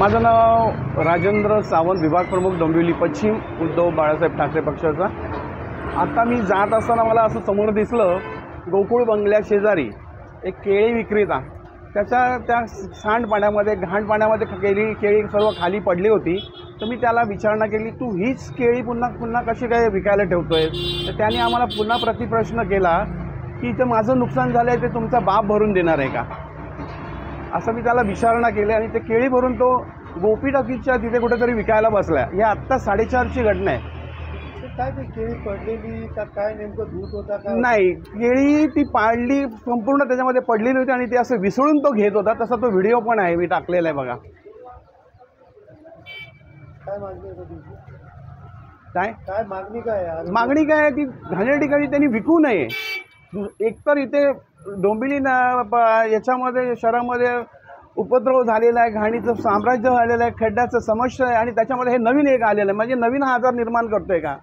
माझं नाव राजेंद्र सावंत, विभाग प्रमुख डोंबिवली पश्चिम, उद्धव बाळासाहेब ठाकरे पक्षाचा। आता मी जात असताना मला असं समोर दिसलं, गोकुळ बंगल्या शेजारी एक केळी विक्रेता, त्याच्या त्या सांडपाण्यामध्ये घाण पाण्यामध्ये केळी सर्व खाली पडली होती। तर मी त्याला विचारणा केली, तू हीच केळी पुन्हा पुन्हा कशी काय विकायला ठेवतोय? तर त्याने आम्हाला पुन्हा प्रतिप्रश्न केला की इथं माझं नुकसान झालं आहे, ते तुमचा बाप भरून देणार आहे का? असं मी त्याला विचारणा केली आणि ते केळी भरून तो गोपी टॉकीजच्या तिथे कुठेतरी विकायला बसला। हे आत्ता 4:30ची घटना आहे। काय ते केळी पडलेली का काय नेमकं दूध होता का? नाही, केळी ती पाडली संपूर्ण त्याच्यामध्ये पडलेली होती आणि ते असं विसळून तो घेत होता। तसा तो व्हिडिओ पण आहे, मी टाकलेला आहे बघा। काय मागणी आहे तुमची? काय मागणी काय आहे? मागणी काय आहे? ती घाणेरड्या ठिकाणी त्यांनी विकू नये। एकतर इथे डोंबिवली याच्यामध्ये शहरामध्ये उपद्रव झालेला आहे, घाणीचं साम्राज्य झालेलं आहे, खड्ड्याचं समस्या आहे आणि त्याच्यामध्ये हे नवीन एक आलेलं आहे। म्हणजे नवीन हा आजार निर्माण करतोय का?